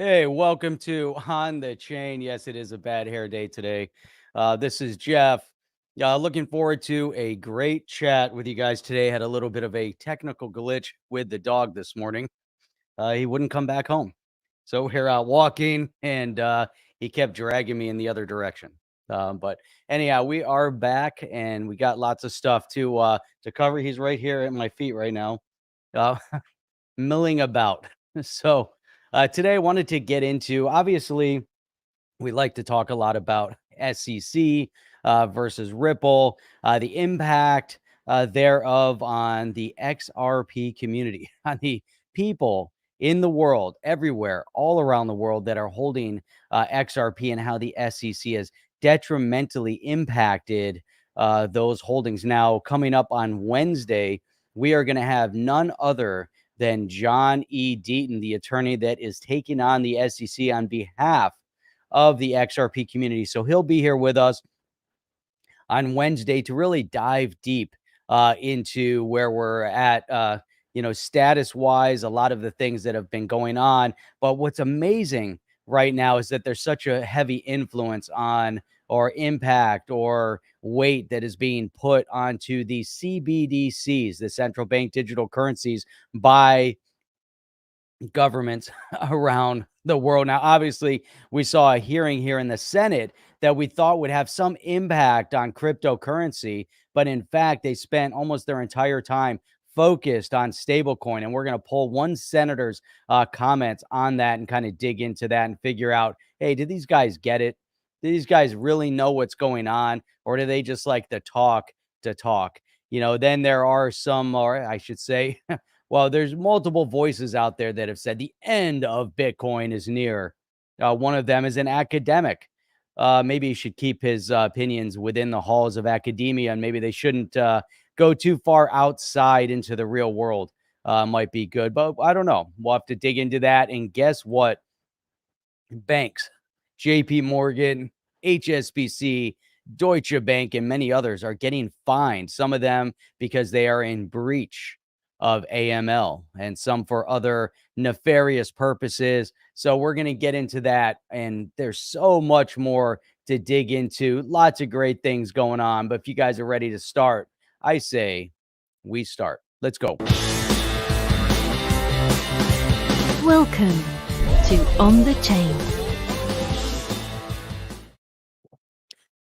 Hey, welcome to On the Chain. Yes, it is a bad hair day today. This is Jeff. Looking forward to a great chat with you guys today. Had a little bit of a technical glitch with the dog this morning. He wouldn't come back home. So we're out walking and he kept dragging me in the other direction. But anyhow, we are back and we got lots of stuff to cover. He's right here at my feet right now. Uh, Milling about. So today I wanted to get into obviously we like to talk a lot about SEC versus Ripple, the impact thereof on the XRP community, on the people in the world, everywhere, all around the world that are holding XRP, and how the SEC has detrimentally impacted those holdings. Now, coming up on Wednesday, we are going to have none other than John E. Deaton, the attorney that is taking on the SEC on behalf of the XRP community. So he'll be here with us on Wednesday to really dive deep into where we're at, status wise, a lot of the things that have been going on. But what's amazing right now is that there's such a heavy influence on or impact or weight that is being put onto the CBDCs, the central bank digital currencies, by governments around the world. Now, obviously, we saw a hearing here in the Senate that we thought would have some impact on cryptocurrency, but in fact, they spent almost their entire time focused on stablecoin. And we're going to pull one senator's comments on that and kind of dig into that and figure out, hey, do these guys get it? Do these guys really know what's going on? Or do they just like to talk? Then there are some, or I should say, well, there's multiple voices out there that have said the end of Bitcoin is near. One of them is an academic. Maybe he should keep his opinions within the halls of academia, and maybe they shouldn't go too far outside into the real world. Might be good, but I don't know. We'll have to dig into that. And guess what? Banks, JPMorgan, HSBC, Deutsche Bank, and many others are getting fined. Some of them because they are in breach of AML, and some for other nefarious purposes. So we're going to get into that. And there's so much more to dig into. Lots of great things going on. But if you guys are ready to start, I say we start. Let's go. Welcome to On the Chain.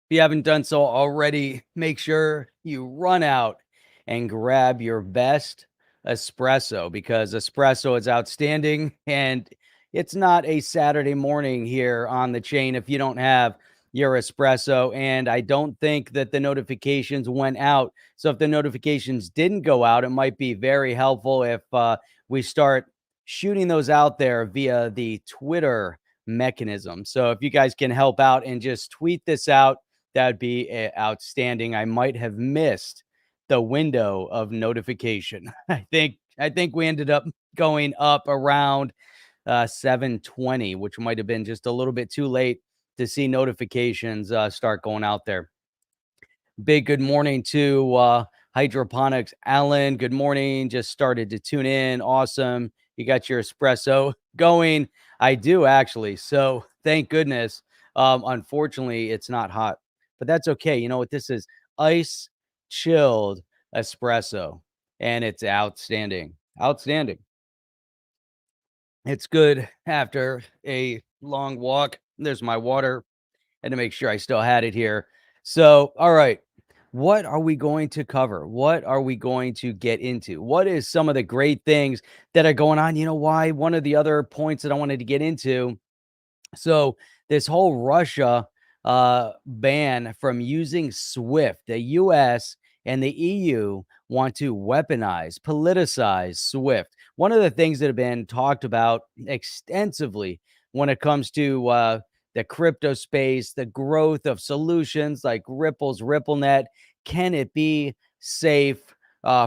If you haven't done so already, make sure you run out and grab your best espresso, because espresso is outstanding, and it's not a Saturday morning here on the chain if you don't have your espresso. And I don't think that the notifications went out. So if the notifications didn't go out, it might be very helpful if we start shooting those out there via the Twitter mechanism. So if you guys can help out and just tweet this out, that'd be outstanding. I might have missed the window of notification. I think we ended up going up around 7:20, which might have been just a little bit too late to see notifications start going out there. Big good morning to Hydroponics Alan. Good morning. Just started to tune in. Awesome. You got your espresso going. I do actually. So thank goodness. Unfortunately, it's not hot, but that's okay. You know what? This is ice chilled espresso, and it's outstanding. Outstanding. It's good after a long walk. There's my water, and to make sure I still had it here. So, all right. What are we going to cover? What are we going to get into? What is some of the great things that are going on? You know why? One of the other points that I wanted to get into. So, this whole Russia ban from using SWIFT, the US and the EU want to weaponize, politicize SWIFT. One of the things that have been talked about extensively when it comes to the crypto space, the growth of solutions like Ripple's RippleNet. Can it be safe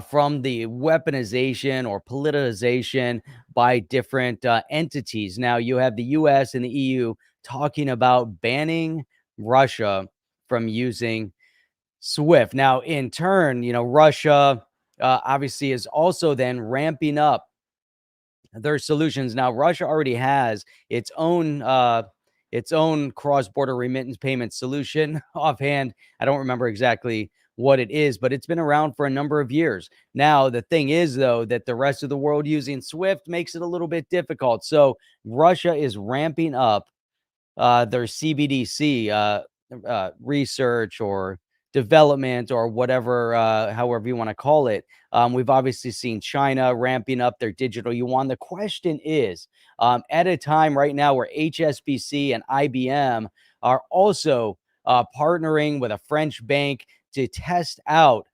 from the weaponization or politicization by different entities? Now, you have the US and the EU talking about banning Russia from using SWIFT. Now, in turn, Russia obviously is also then ramping up their solutions. Now, Russia already has its own cross-border remittance payment solution. Offhand, I don't remember exactly what it is, but it's been around for a number of years. Now, the thing is, though, that the rest of the world using Swift makes it a little bit difficult. So Russia is ramping up their CBDC research or development or whatever, however you want to call it. We've obviously seen China ramping up their digital yuan. The question is, at a time right now where HSBC and IBM are also partnering with a French bank to test out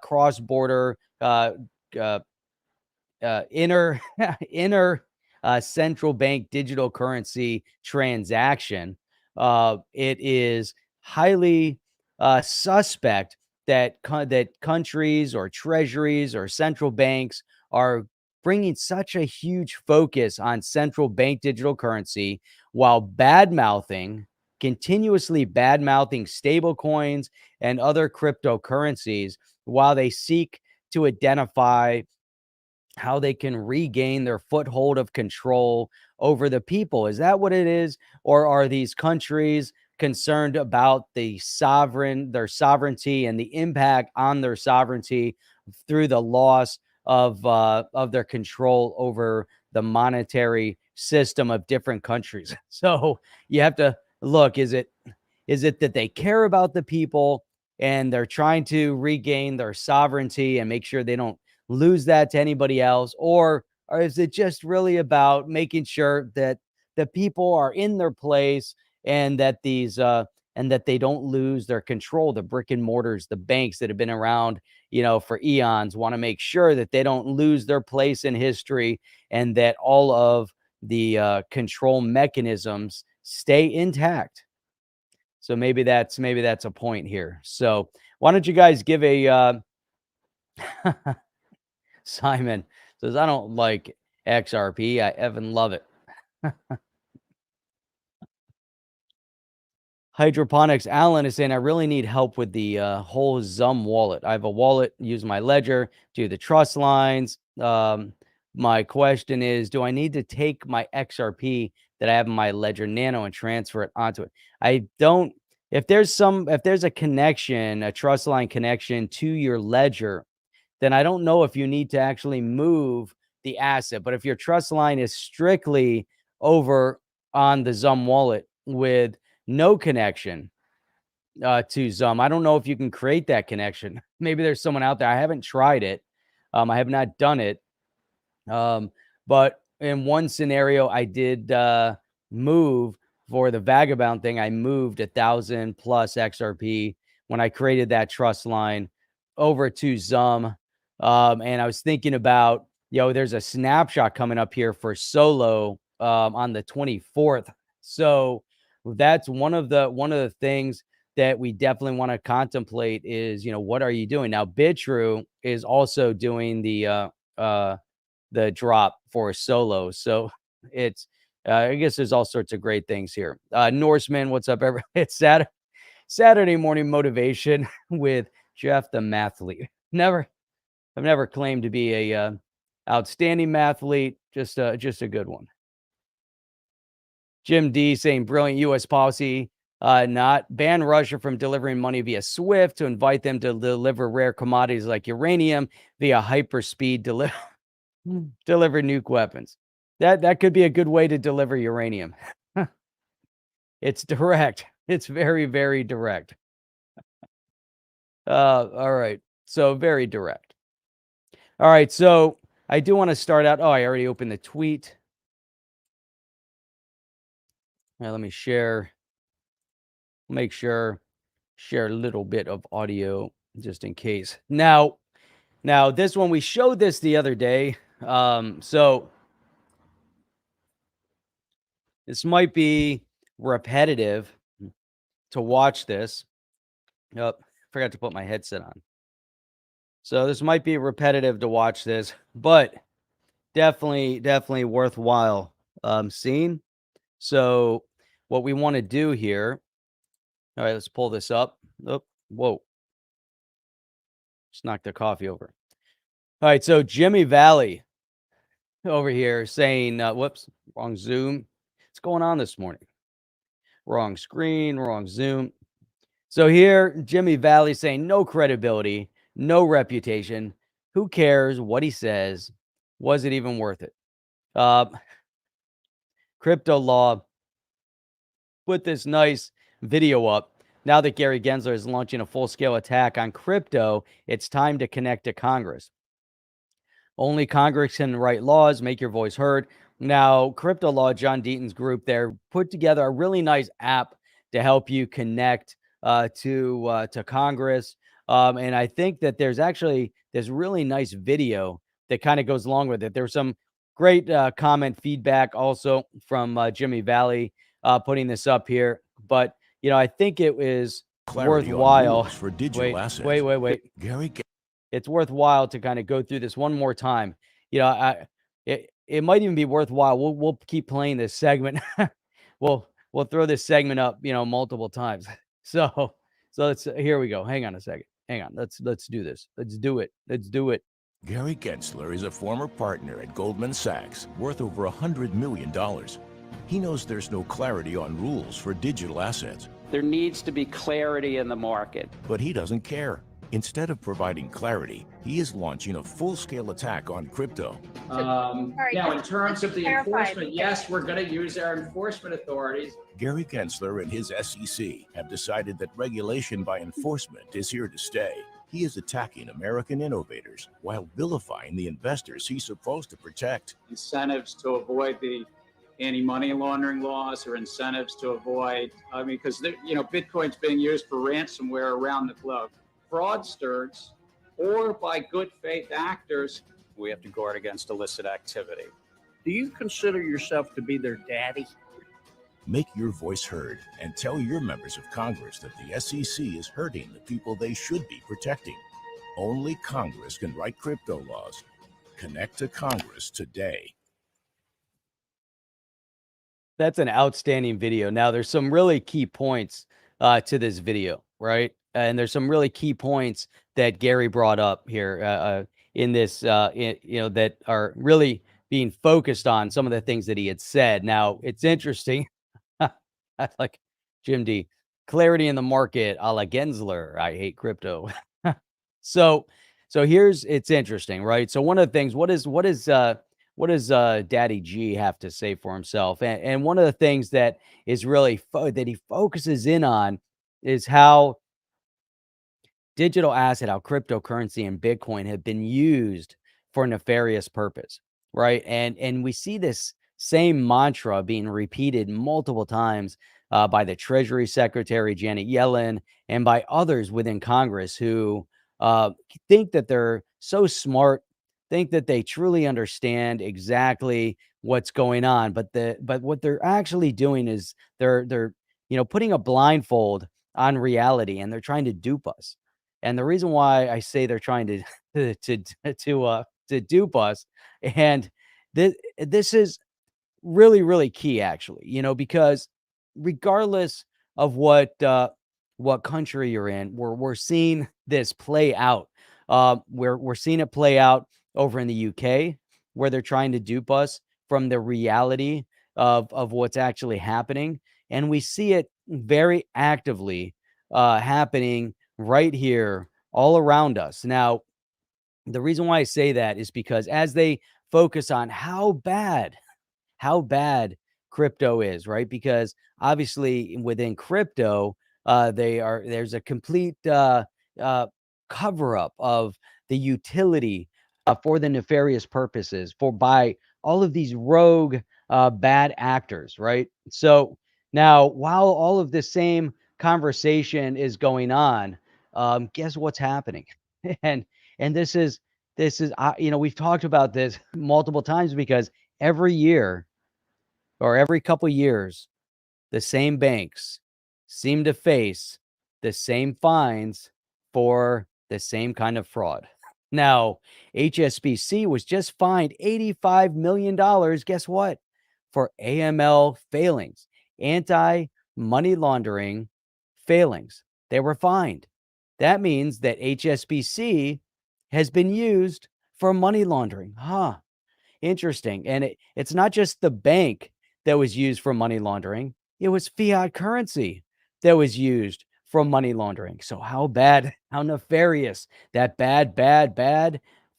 cross-border uh, inner inner central bank digital currency transaction. It is highly suspect that that countries or treasuries or central banks are bringing such a huge focus on central bank digital currency while continuously bad mouthing stable coins and other cryptocurrencies while they seek to identify how they can regain their foothold of control over the people. Is that what it is? Or are these countries concerned about their sovereignty and the impact on their sovereignty through the loss of their control over the monetary system of different countries? So you have to look, is it that they care about the people and they're trying to regain their sovereignty and make sure they don't lose that to anybody else? Or is it just really about making sure that the people are in their place and that and that they don't lose their control? The brick and mortars, the banks that have been around, for eons, want to make sure that they don't lose their place in history and that all of the control mechanisms stay intact. So maybe that's a point here. So why don't you guys give a Simon says, I don't like XRP. I even love it. Hydroponics Alan is saying, I really need help with the whole Zum wallet. I have a wallet, use my ledger, do the trust lines. My question is, do I need to take my XRP that I have in my ledger nano and transfer it onto it? I don't. If there's a connection, a trust line connection to your ledger, then I don't know if you need to actually move the asset. But if your trust line is strictly over on the Zum wallet with no connection to Zum, I don't know if you can create that connection. Maybe there's someone out there. I haven't tried it. I have not done it. But in one scenario, I did move for the Vagabond thing. I moved 1,000 plus XRP when I created that trust line over to Zum. And I was thinking about, there's a snapshot coming up here for Solo on the 24th. So that's one of the things that we definitely want to contemplate is, what are you doing? Now, BitTrue is also doing the drop for Solo. So it's I guess there's all sorts of great things here. Norseman, what's up, everybody? It's Saturday morning motivation with Jeff the mathlete. I've never claimed to be a outstanding mathlete, just a good one. Jim D saying brilliant U.S. policy, not ban Russia from delivering money via SWIFT to invite them to deliver rare commodities like uranium via hyperspeed deliver nuke weapons. That could be a good way to deliver uranium. It's direct. It's very, very direct. All right. So very direct. All right. So I do want to start out. Oh, I already opened the tweet. Now let me share. Make sure share a little bit of audio just in case. Now this one, we showed this the other day. So this might be repetitive to watch this. Oh, forgot to put my headset on. So this might be repetitive to watch this, but definitely worthwhile seeing. So what we want to do here. All right, let's pull this up. Oh, whoa. Just knocked the coffee over. All right, so Jimmy Valle over here saying, whoops, wrong Zoom. What's going on this morning? Wrong screen, wrong Zoom. So here, Jimmy Valle saying no credibility, no reputation. Who cares what he says? Was it even worth it? Uh, CryptoLaw put this nice video up. Now that Gary Gensler is launching a full-scale attack on crypto, it's time to connect to Congress. Only Congress can write laws, make your voice heard. Now, CryptoLaw, John Deaton's group there, put together a really nice app to help you connect to Congress. And I think that there's actually this really nice video that kind of goes along with it. There's some great comment feedback also from Jimmy Valle putting this up here. But, I think it was Clarity on worthwhile. rules for digital assets. Wait. Gary, It's worthwhile to kind of go through this one more time. It might even be worthwhile. We'll keep playing this segment. we'll throw this segment up, multiple times. So let's here we go. Hang on a second. Hang on. Let's do this. Let's do it. Gary Gensler is a former partner at Goldman Sachs, worth over $100 million. He knows there's no clarity on rules for digital assets. There needs to be clarity in the market. But he doesn't care. Instead of providing clarity, he is launching a full-scale attack on crypto. Now, in terms of the enforcement, yes, we're going to use our enforcement authorities. Gary Gensler and his SEC have decided that regulation by enforcement is here to stay. He is attacking American innovators while vilifying the investors he's supposed to protect. Incentives to avoid the anti-money laundering laws, or incentives to avoid, because Bitcoin's being used for ransomware around the globe. Fraudsters or by good faith actors, we have to guard against illicit activity. Do you consider yourself to be their daddy? Make your voice heard and tell your members of Congress that the SEC is hurting the people they should be protecting. Only Congress can write crypto laws. Connect to Congress today. That's an outstanding video. Now, there's some really key points to this video, right? And there's some really key points that Gary brought up here in this, that are really being focused on some of the things that he had said. Now, it's interesting. I like Jim D. Clarity in the market, a la Gensler. I hate crypto. So it's interesting, right? So one of the things, what does Daddy G have to say for himself? And one of the things that is really that he focuses in on is how digital asset, how cryptocurrency and Bitcoin have been used for nefarious purpose, right? And we see this same mantra being repeated multiple times by the Treasury Secretary, Janet Yellen, and by others within Congress who think that they're so smart, think that they truly understand exactly what's going on. But what they're actually doing is they're putting a blindfold on reality, and they're trying to dupe us. And the reason why I say they're trying to dupe us, and this is really, really key, actually, because regardless of what country you're in, we're seeing this play out. We're seeing it play out over in the UK, where they're trying to dupe us from the reality of what's actually happening, and we see it very actively happening right here all around us. Now, the reason why I say that is because as they focus on how bad crypto is, right? Because obviously within crypto, there's a complete cover up of the utility for the nefarious purposes by all of these rogue bad actors, right? So now, while all of this same conversation is going on, guess what's happening? and this is we've talked about this multiple times, because every year or every couple years, the same banks seem to face the same fines for the same kind of fraud. Now, HSBC was just fined $85 million. Guess what? For AML failings, anti-money laundering failings. They were fined. That means that HSBC has been used for money laundering. interesting. And it's not just the bank that was used for money laundering, it was fiat currency that was used for money laundering. So, how bad, how nefarious that bad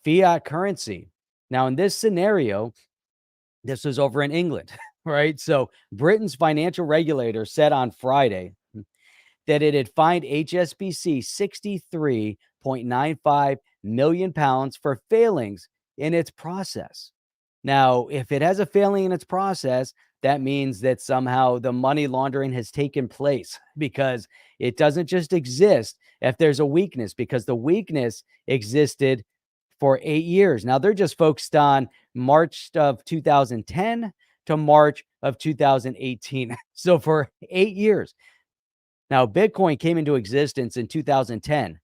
fiat currency. Now, in this scenario, this was over in England, right? So, Britain's financial regulator said on Friday that it had fined HSBC 63.95 million pounds for failings in its process. Now, if it has a failing in its process, that means that somehow the money laundering has taken place, because it doesn't just exist if there's a weakness, because the weakness existed for 8 years. Now they're just focused on March of 2010 to March of 2018. So for 8 years. Now, Bitcoin came into existence in 2010.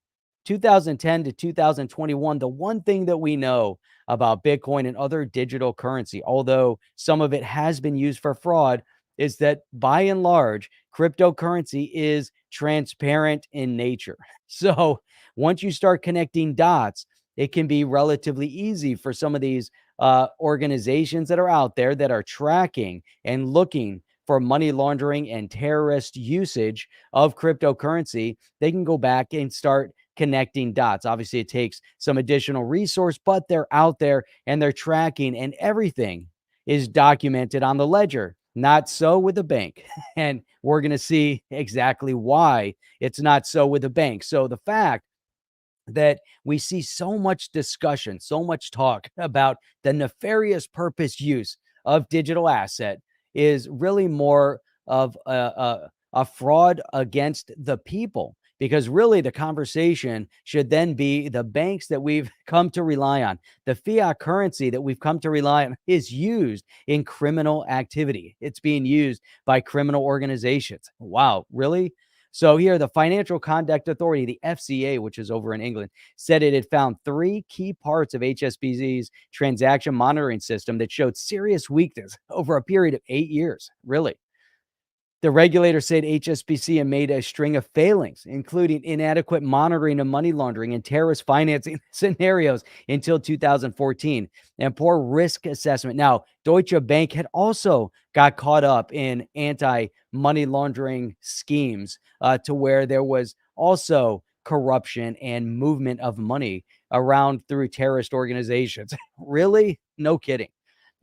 2010 to 2021, the one thing that we know about Bitcoin and other digital currency, although some of it has been used for fraud, is that by and large, cryptocurrency is transparent in nature. So once you start connecting dots, it can be relatively easy for some of these organizations that are out there that are tracking and looking for money laundering and terrorist usage of cryptocurrency. They can go back and start connecting dots. Obviously, it takes some additional resource, but they're out there and they're tracking, and everything is documented on the ledger. Not so with the bank. And we're going to see exactly why it's not so with the bank. So the fact that we see so much discussion, so much talk about the nefarious purpose use of digital asset is really more of a fraud against the people, because really the conversation should then be the banks that we've come to rely on. The fiat currency that we've come to rely on is used in criminal activity. It's being used by criminal organizations. Wow, really? So here, the Financial Conduct Authority, the FCA, which is over in England, said it had found 3 key parts of HSBC's transaction monitoring system that showed serious weakness over a period of 8 years. Really? The regulator said HSBC had made a string of failings, including inadequate monitoring of money laundering and terrorist financing scenarios until 2014, and poor risk assessment. Now, Deutsche Bank had also got caught up in anti-money laundering schemes to where there was also corruption and movement of money around through terrorist organizations. Really? No kidding.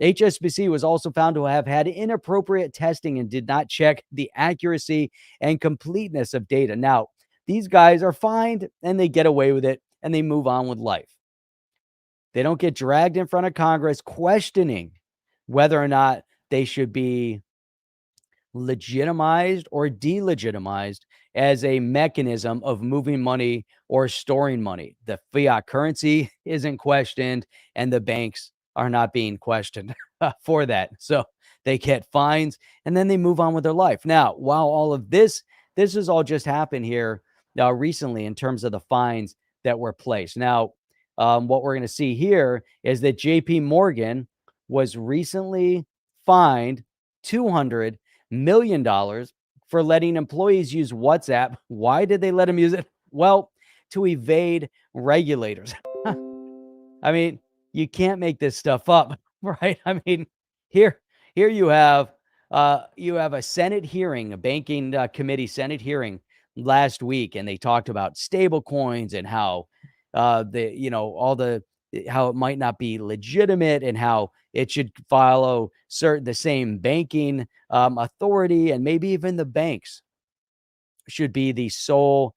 HSBC was also found to have had inappropriate testing and did not check the accuracy and completeness of data. Now, these guys are fined and they get away with it and they move on with life. They don't get dragged in front of Congress questioning whether or not they should be legitimized or delegitimized as a mechanism of moving money or storing money. The fiat currency isn't questioned, and the banks are not being questioned for that. So they get fines and then they move on with their life. Now, while all of this has all just happened here recently in terms of the fines that were placed. Now, what we're going to see here is that JPMorgan was recently fined $200 million for letting employees use WhatsApp. Why did they let them use it? Well, to evade regulators. I mean, you can't make this stuff up, right? I mean, here you have a Senate hearing, a banking committee Senate hearing last week, and they talked about stable coins and how how it might not be legitimate and how it should follow the same banking authority, and maybe even the banks should be the sole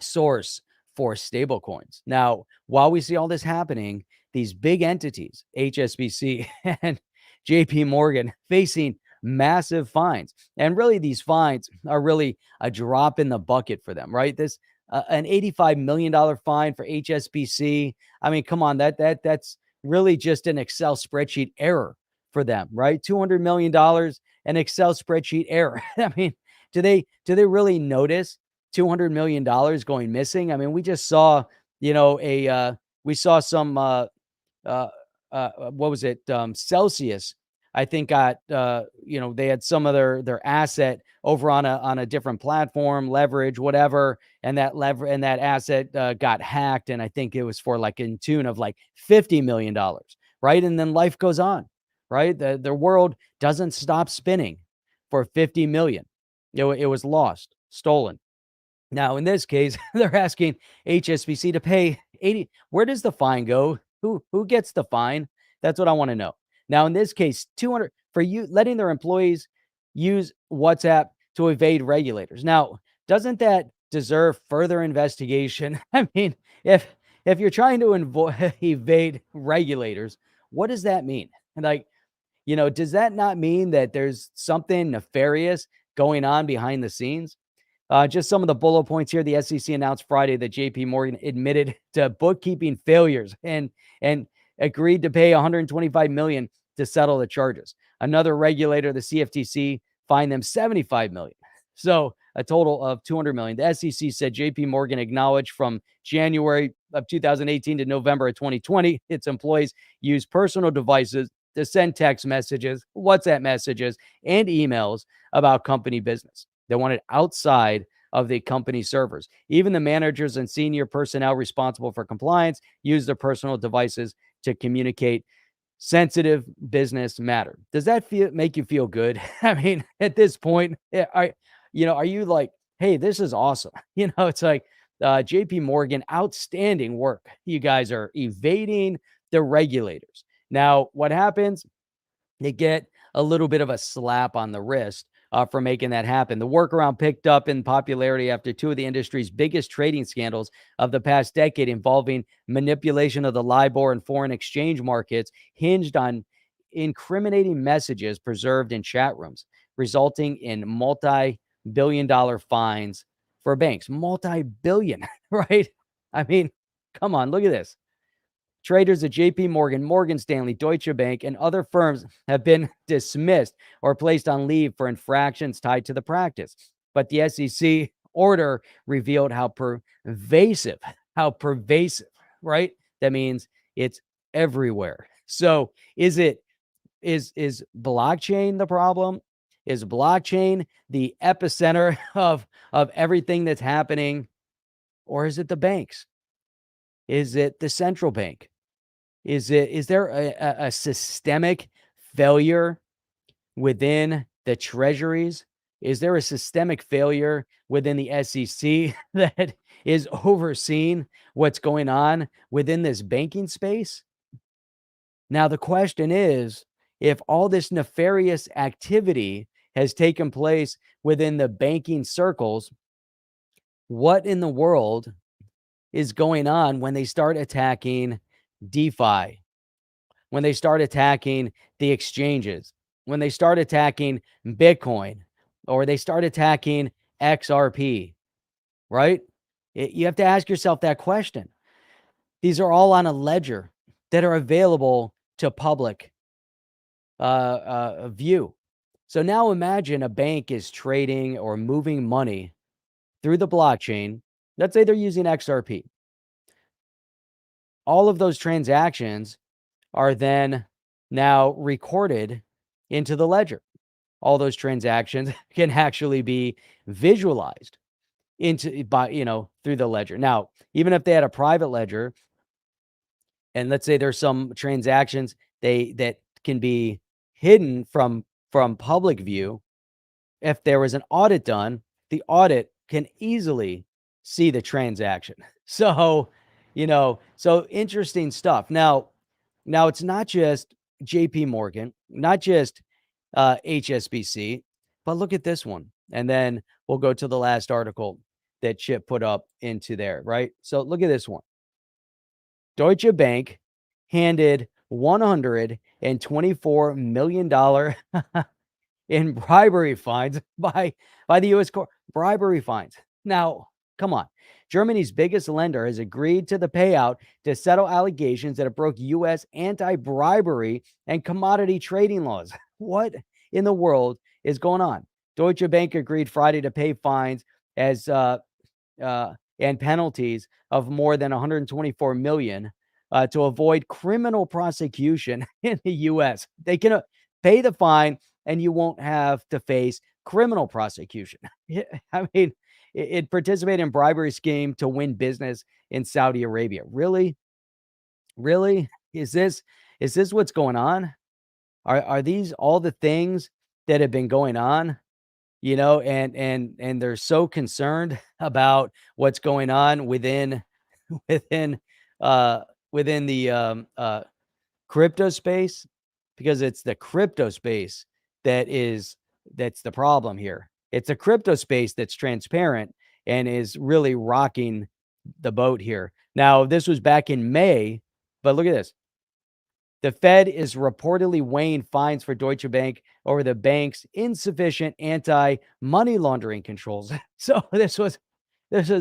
source for stable coins. Now, while we see all this happening, these big entities, HSBC and JPMorgan, facing massive fines. And really, these fines are really a drop in the bucket for them, right? This an $85 million fine for HSBC. I mean, come on, that's really just an Excel spreadsheet error for them, right? $200 million, an Excel spreadsheet error. I mean, do they really notice $200 million going missing? I mean, we just saw, we saw some, what was it? Celsius, I think got, they had some of their asset over on a different platform, leverage, whatever. And that asset got hacked. And I think it was for like in tune of like $50 million. right? And then life goes on, right? The world doesn't stop spinning for 50 million. It was lost, stolen. Now, in this case, they're asking HSBC to pay 80. Where does the fine go? Who gets the fine? That's what I want to know. Now, in this case, 200 for you letting their employees use WhatsApp to evade regulators. Now, doesn't that deserve further investigation? I mean, if you're trying to evade regulators, what does that mean? And like, does that not mean that there's something nefarious going on behind the scenes? Just some of the bullet points here. The SEC announced Friday that JPMorgan admitted to bookkeeping failures and agreed to pay $125 million to settle the charges. Another regulator, the CFTC, fined them $75 million. So a total of $200 million. The SEC said JPMorgan acknowledged from January of 2018 to November of 2020, its employees used personal devices to send text messages, WhatsApp messages, and emails about company business. They want it outside of the company servers. Even the managers and senior personnel responsible for compliance use their personal devices to communicate sensitive business matter. Does that make you feel good? I mean, at this point, are you like, hey, this is awesome? It's like JP Morgan, outstanding work. You guys are evading the regulators. Now, what happens? They get a little bit of a slap on the wrist for making that happen. The workaround picked up in popularity after two of the industry's biggest trading scandals of the past decade involving manipulation of the LIBOR and foreign exchange markets hinged on incriminating messages preserved in chat rooms, resulting in multi-billion-dollar fines for banks. Multi-billion, right? I mean, come on, look at this. Traders at JPMorgan, Morgan Stanley, Deutsche Bank, and other firms have been dismissed or placed on leave for infractions tied to the practice. But the SEC order revealed how pervasive, right? That means it's everywhere. So is blockchain the problem? Is blockchain the epicenter of everything that's happening? Or is it the banks? Is it the central bank? Is there a systemic failure within the treasuries? Is there a systemic failure within the SEC that is overseeing what's going on within this banking space? Now, the question is, if all this nefarious activity has taken place within the banking circles, what in the world is going on when they start attacking DeFi, when they start attacking the exchanges, when they start attacking Bitcoin, or they start attacking XRP, right? You have to ask yourself that question. These are all on a ledger that are available to public view. So now imagine a bank is trading or moving money through the blockchain. Let's say they're using XRP. All of those transactions are then now recorded into the ledger. All those transactions can actually be visualized through the ledger. Now, even if they had a private ledger, and let's say there's some transactions that can be hidden from public view, if there was an audit done, the audit can easily see the transaction. So interesting stuff. Now it's not just JP Morgan, not just HSBC, but look at this one. And then we'll go to the last article that Chip put up into there, right? So look at this one. Deutsche Bank handed $124 million in bribery fines by the U.S. court. Bribery fines. Now, come on. Germany's biggest lender has agreed to the payout to settle allegations that it broke U.S. anti-bribery and commodity trading laws. What in the world is going on? Deutsche Bank agreed Friday to pay fines and penalties of more than $124 million to avoid criminal prosecution in the U.S. They can pay the fine and you won't have to face criminal prosecution. I mean, it participated in bribery scheme to win business in Saudi Arabia. Really? Is this Is this what's going on? Are these all the things that have been going on? You know, and they're so concerned about what's going on within uh within the crypto space, because it's the crypto space that's the problem here. It's a crypto space that's transparent and is really rocking the boat here. Now, this was back in May, but look at this. The Fed is reportedly weighing fines for Deutsche Bank over the bank's insufficient anti-money laundering controls. So this was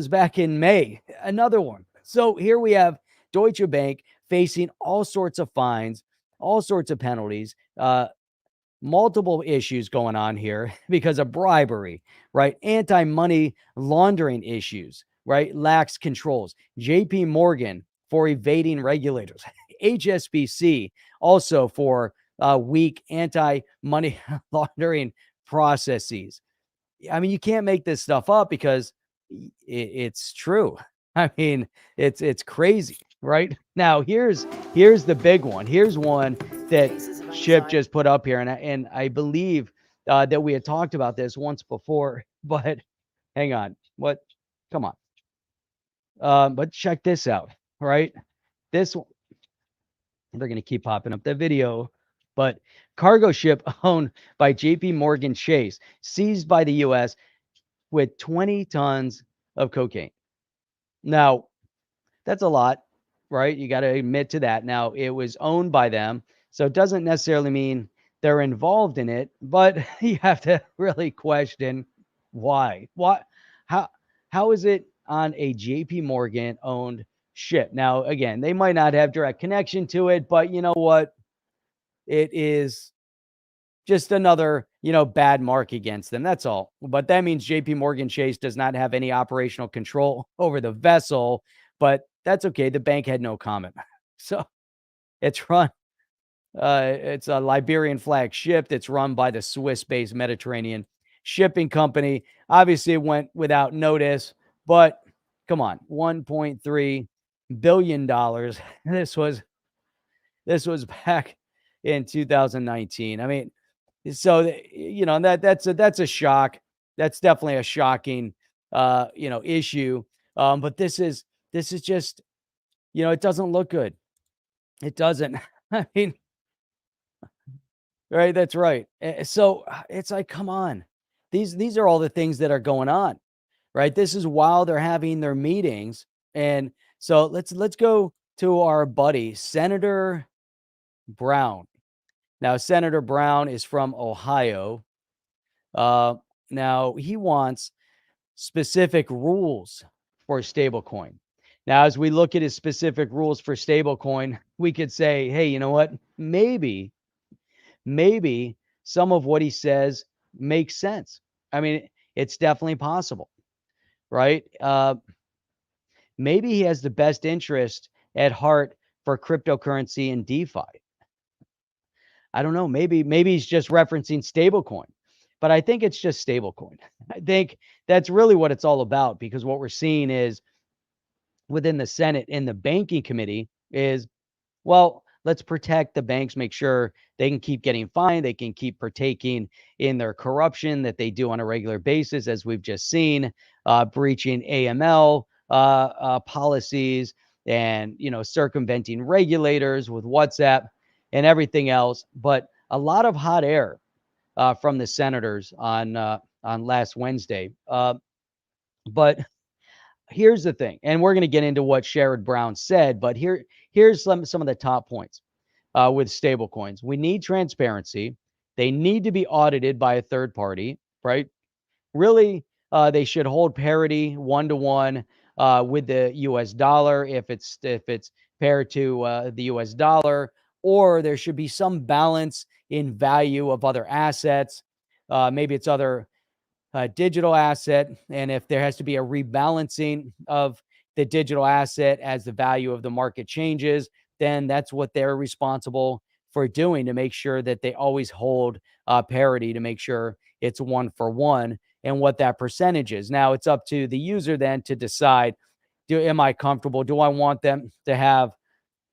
back in May. Another one. So here we have Deutsche Bank facing all sorts of fines, all sorts of penalties, multiple issues going on here because of bribery, right? Anti-money laundering issues, right? Lax controls. JPMorgan for evading regulators. HSBC also for weak anti-money laundering processes. I mean, you can't make this stuff up because it's true. I mean, it's crazy, right? Now, here's the big one. Here's one that Ship just put up here, and I believe that we had talked about this once before, but hang on. What? Come on. But check this out, right? This one, they're going to keep popping up the video, but cargo ship owned by JPMorgan Chase seized by the U.S. with 20 tons of cocaine. Now, that's a lot, right? You got to admit to that. Now, it was owned by them, so it doesn't necessarily mean they're involved in it, but you have to really question why. What? How is it on a JP Morgan owned ship? Now, again, they might not have direct connection to it, but you know what? It is just another, bad mark against them. That's all. But that means JP Morgan Chase does not have any operational control over the vessel, but that's okay. The bank had no comment. So it's run. It's a Liberian flag ship that's run by the Swiss-based Mediterranean shipping company. Obviously, it went without notice, but come on, $1.3 billion. This was back in 2019. I mean, so that's a shock. That's definitely a shocking issue. But this is just, it doesn't look good. It doesn't. I mean, right, that's right. So it's like, come on. These are all the things that are going on, right? This is while they're having their meetings. And so let's go to our buddy, Senator Brown. Now, Senator Brown is from Ohio. Now, he wants specific rules for stablecoin. Now, as we look at his specific rules for stablecoin, we could say, hey, you know what? Maybe some of what he says makes sense. I mean, it's definitely possible, right? Maybe he has the best interest at heart for cryptocurrency and DeFi. I don't know. Maybe he's just referencing stablecoin, but I think it's just stablecoin. I think that's really what it's all about, because what we're seeing is within the Senate and the banking committee is, well, let's protect the banks, make sure they can keep getting fined, they can keep partaking in their corruption that they do on a regular basis, as we've just seen, breaching AML policies and, circumventing regulators with WhatsApp and everything else. But a lot of hot air from the senators on last Wednesday. But here's the thing, and we're going to get into what Sherrod Brown said, but here's some of the top points with stablecoins. We need transparency. They need to be audited by a third party, right? Really, they should hold parity 1-to-1 with the U.S. dollar if it's paired to the U.S. dollar, or there should be some balance in value of other assets. Maybe it's other digital asset. And if there has to be a rebalancing of the digital asset as the value of the market changes, then that's what they're responsible for doing, to make sure that they always hold parity, to make sure it's 1-for-1 and what that percentage is. Now it's up to the user then to decide, am I comfortable? Do I want them to have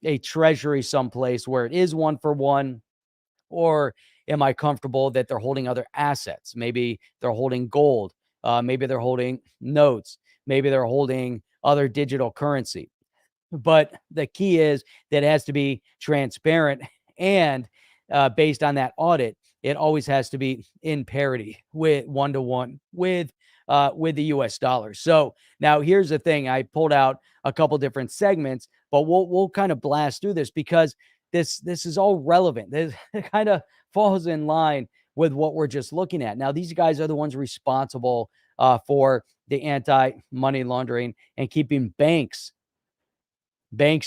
a treasury someplace where it is 1-for-1? Or am I comfortable that they're holding other assets? Maybe they're holding gold. Maybe they're holding notes. Maybe they're holding other digital currency. But the key is that it has to be transparent, and based on that audit, it always has to be in parity with 1-to-1 with the US dollar. So now here's the thing. I pulled out a couple different segments, but we'll kind of blast through this because this is all relevant. This kind of falls in line with what we're just looking at. Now, these guys are the ones responsible for the anti-money laundering and keeping banks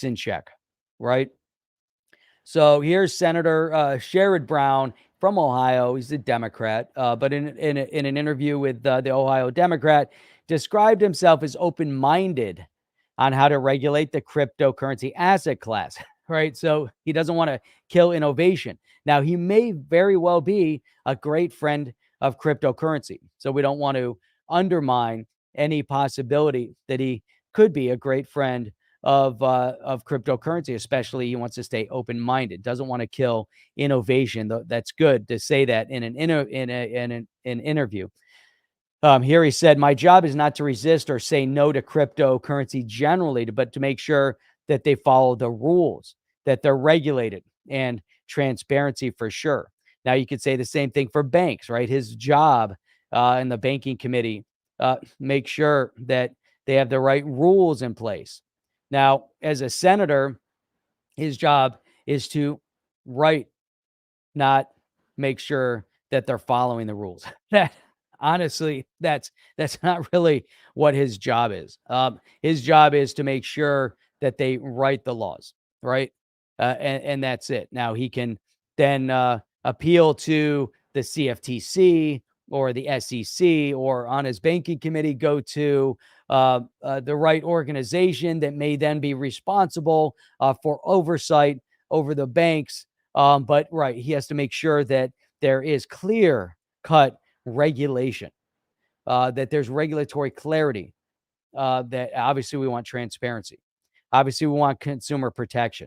in check, right? So here's Senator Sherrod Brown from Ohio. He's a Democrat, but in an interview with the Ohio Democrat, described himself as open-minded on how to regulate the cryptocurrency asset class, right? So he doesn't want to kill innovation. Now, he may very well be a great friend of cryptocurrency, so we don't want to undermine any possibility that he could be a great friend of cryptocurrency. Especially, he wants to stay open-minded, doesn't want to kill innovation. That's good to say that in an interview. Here he said, "My job is not to resist or say no to cryptocurrency generally, but to make sure that they follow the rules, that they're regulated, and transparency for sure." Now, you could say the same thing for banks, right? His job in the banking committee, make sure that they have the right rules in place. Now, as a senator, his job is to write, not make sure that they're following the rules. That honestly, that's not really what his job is. His job is to make sure that they write the laws, right? And that's it. Now, he can then appeal to the CFTC or the SEC, or on his banking committee, go to the right organization that may then be responsible for oversight over the banks. But right, he has to make sure that there is clear-cut regulation, that there's regulatory clarity, that obviously we want transparency. Obviously, we want consumer protection.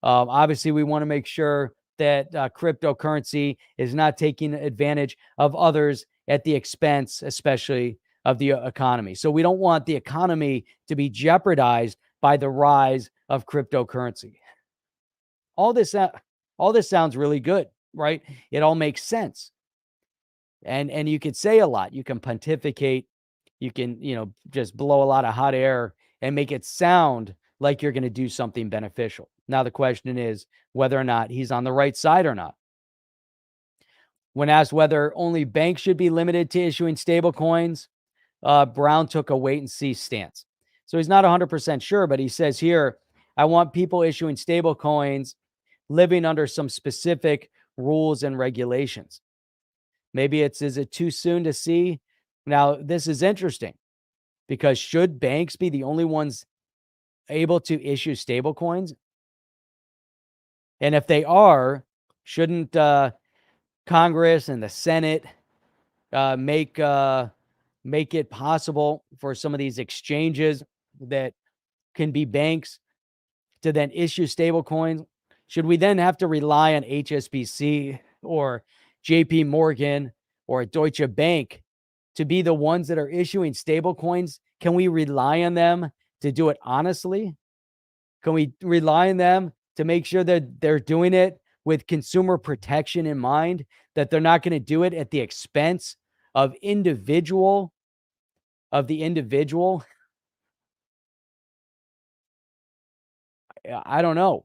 Obviously, we want to make sure that cryptocurrency is not taking advantage of others at the expense, especially of the economy. So we don't want the economy to be jeopardized by the rise of cryptocurrency. All this sounds really good, right? It all makes sense. And you could say a lot. You can pontificate. You can, just blow a lot of hot air and make it sound like you're going to do something beneficial. Now, the question is whether or not he's on the right side or not. When asked whether only banks should be limited to issuing stable coins, Brown took a wait-and-see stance. So he's not 100% sure, but he says here, "I want people issuing stable coins living under some specific rules and regulations." Maybe is it too soon to see? Now, this is interesting because should banks be the only ones able to issue stable coins? And if they are, shouldn't Congress and the Senate make it possible for some of these exchanges that can be banks to then issue stable coins? Should we then have to rely on HSBC or JPMorgan or Deutsche Bank to be the ones that are issuing stable coins? Can we rely on them to do it honestly? Can we rely on them to make sure that they're doing it with consumer protection in mind, that they're not going to do it at the expense of the individual? I don't know.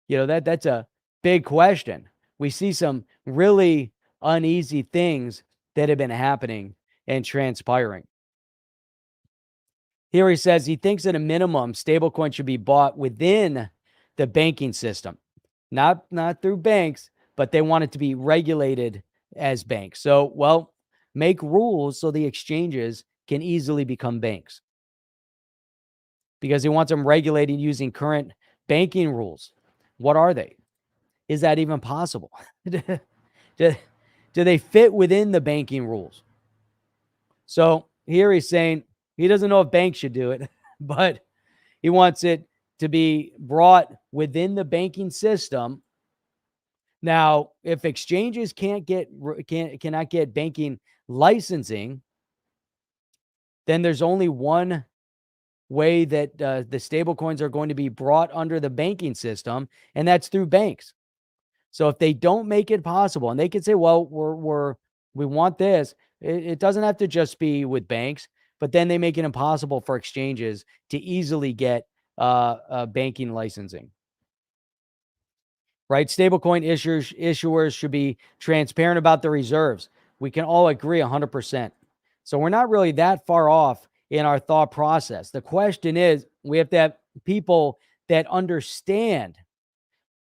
That's a big question. We see some really uneasy things that have been happening and transpiring. Here he says he thinks at a minimum, stablecoin should be bought within the banking system, not through banks, but they want it to be regulated as banks. So, well, make rules so the exchanges can easily become banks, because he wants them regulated using current banking rules. What are they? Is that even possible? Do they fit within the banking rules? So here he's saying he doesn't know if banks should do it, but he wants it to be brought within the banking system. Now, if exchanges cannot get banking licensing, then there's only one way that the stable coins are going to be brought under the banking system, and that's through banks. So if they don't make it possible, and they can say, well, we want this, it doesn't have to just be with banks, but then they make it impossible for exchanges to easily get banking licensing. Right? Stablecoin issuers should be transparent about the reserves. We can all agree 100%. So we're not really that far off in our thought process. The question is, we have to have people that understand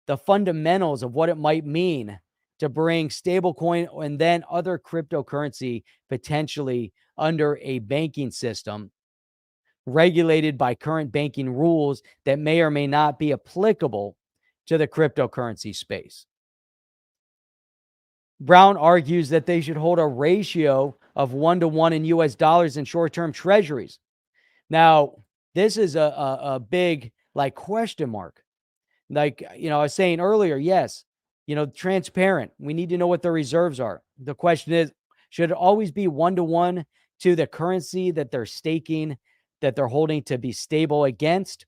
the fundamentals of what it might mean to bring stablecoin and then other cryptocurrency potentially under a banking system regulated by current banking rules that may or may not be applicable to the cryptocurrency space. Brown argues that they should hold a ratio of 1-to-1 in US dollars in short-term treasuries. Now, this is a big question mark. Like, I was saying earlier, yes, transparent. We need to know what the reserves are. The question is, should it always be 1-to-1 to the currency that they're staking, that they're holding to be stable against?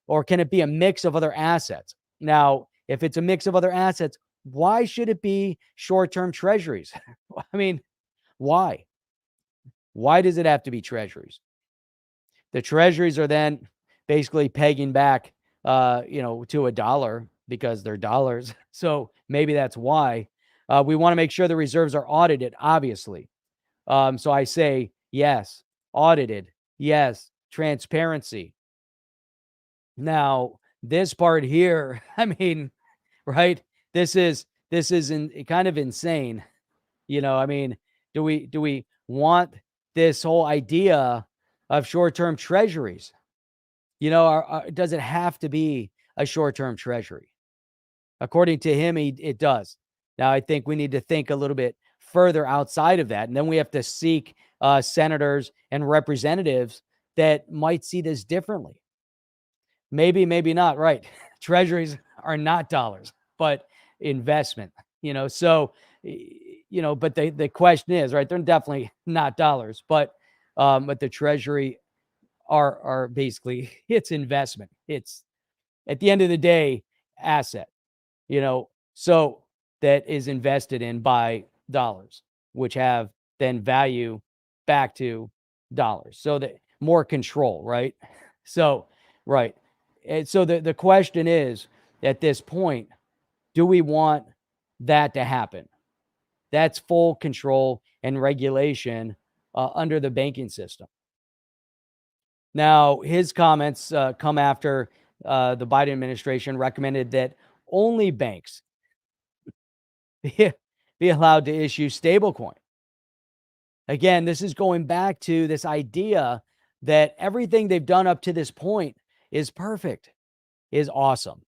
Or can it be a mix of other assets? Now, if it's a mix of other assets, why should it be short-term treasuries? I mean, why? Why does it have to be treasuries? The treasuries are then basically pegging back, to a dollar because they're dollars. So maybe that's why. We want to make sure the reserves are audited, obviously. So I say, yes, audited. Yes, transparency. Now, this part here, I mean, right? This is kind of insane. I mean, do we want this whole idea of short-term treasuries? Does it have to be a short-term treasury? According to him, it does. Now, I think we need to think a little bit further outside of that. And then we have to seek senators and representatives that might see this differently. Maybe, maybe not, right? Treasuries are not dollars, but investment, so, but the question is, right, they're definitely not dollars, but the treasury are basically, it's investment. It's, at the end of the day, asset, so that is invested in by dollars, which have then value back to dollars. So that more control, right? So, right. And so the question is, at this point, do we want that to happen? That's full control and regulation under the banking system. Now, his comments come after the Biden administration recommended that only banks be allowed to issue stablecoin. Again, this is going back to this idea that everything they've done up to this point is perfect, is awesome.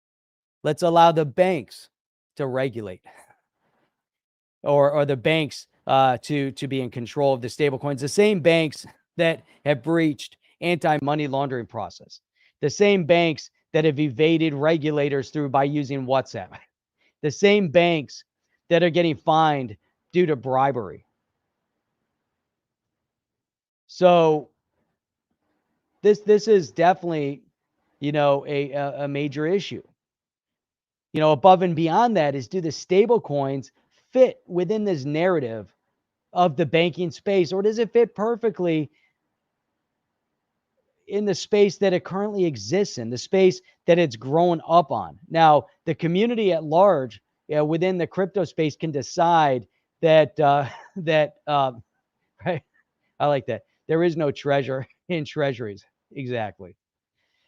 Let's allow the banks to regulate, or the banks to be in control of the stablecoins. The same banks that have breached anti-money laundering process, the same banks that have evaded regulators by using WhatsApp, the same banks that are getting fined due to bribery. So this is definitely, a major issue. Above and beyond that is, do the stable coins fit within this narrative of the banking space, or does it fit perfectly in the space that it currently exists in, the space that it's grown up on? Now, the community at large within the crypto space can decide that right? I like that. There is no treasure in treasuries. Exactly.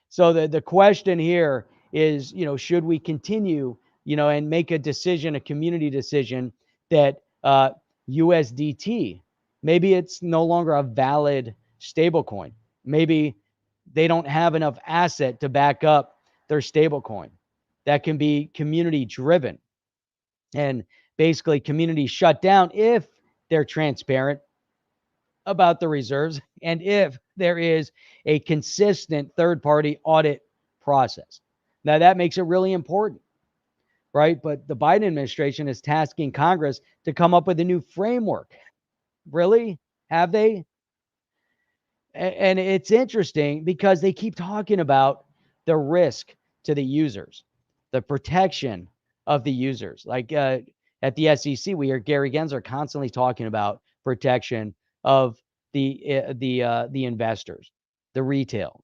So the question here is, should we continue, and make a decision, a community decision, that USDT, maybe it's no longer a valid stablecoin. Maybe they don't have enough asset to back up their stablecoin. That can be community driven, and basically community shut down if they're transparent about the reserves, and if there is a consistent third-party audit process. Now, that makes it really important, right? But the Biden administration is tasking Congress to come up with a new framework. Really? Have they? And it's interesting because they keep talking about the risk to the users, the protection of the users. Like at the SEC, we hear Gary Gensler constantly talking about protection of the investors, the retail.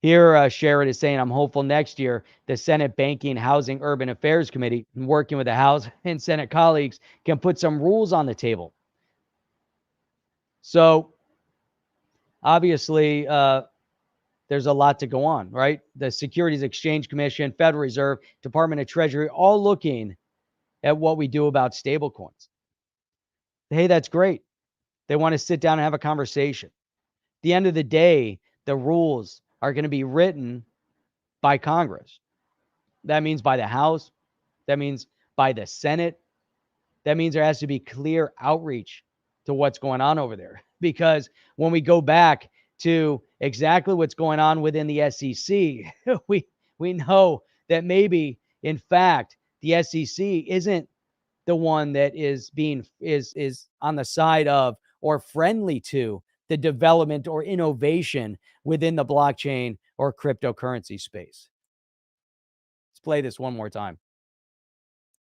Here, Sherrod is saying, I'm hopeful next year the Senate Banking, Housing, Urban Affairs Committee, working with the House and Senate colleagues, can put some rules on the table. So, obviously, there's a lot to go on, right? The Securities Exchange Commission, Federal Reserve, Department of Treasury, all looking at what we do about stablecoins. Hey, that's great. They want to sit down and have a conversation. At the end of the day, the rules are going to be written by Congress. That means by the House. That means by the Senate. That means there has to be clear outreach to what's going on over there. Because when we go back to exactly what's going on within the SEC, we know that maybe, in fact, the SEC isn't the one that is on the side of or friendly to the development or innovation within the blockchain or cryptocurrency space. Let's play this one more time.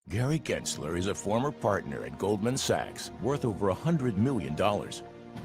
Gary Gensler is a former partner at Goldman Sachs, worth over $100 million.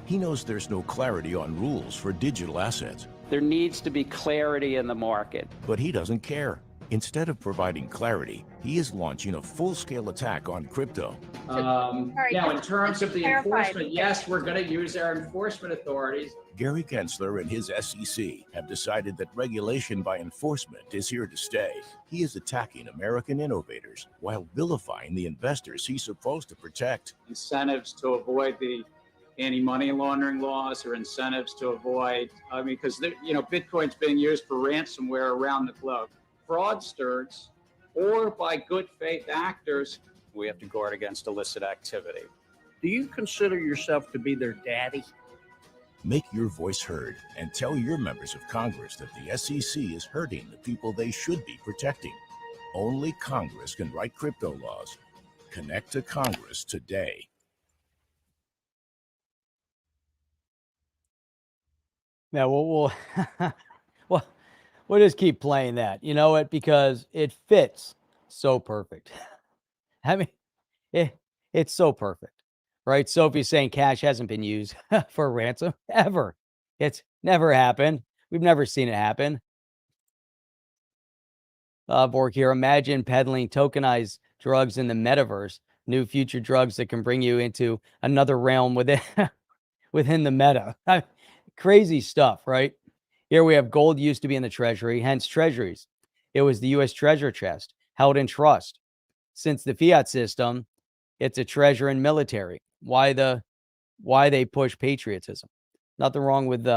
He knows there's no clarity on rules for digital assets. There needs to be clarity in the market. But he doesn't care. Instead of providing clarity, he is launching a full-scale attack on crypto. Now, in terms of the enforcement, yes, we're going to use our enforcement authorities. Gary Gensler and his SEC have decided that regulation by enforcement is here to stay. He is attacking American innovators while vilifying the investors he's supposed to protect. Incentives to avoid the anti-money laundering laws, or incentives to avoid, because Bitcoin's being used for ransomware around the globe. Fraudsters or by good faith actors. We have to guard against illicit activity. Do you consider yourself to be their daddy? Make your voice heard and tell your members of Congress that the SEC is hurting the people they should be protecting. Only Congress can write crypto laws. Connect to Congress today. Now, we'll just keep playing that. You know what? Because it fits so perfect. I mean, it's so perfect, right? Sophie's saying cash hasn't been used for ransom ever. It's never happened. We've never seen it happen. Borg here, imagine peddling tokenized drugs in the metaverse, new future drugs that can bring you into another realm within the meta. Crazy stuff, right? Here we have gold used to be in the treasury, hence treasuries. It was the U.S. treasure chest held in trust. Since the fiat system, it's a treasure and military. Why they push patriotism? Nothing wrong with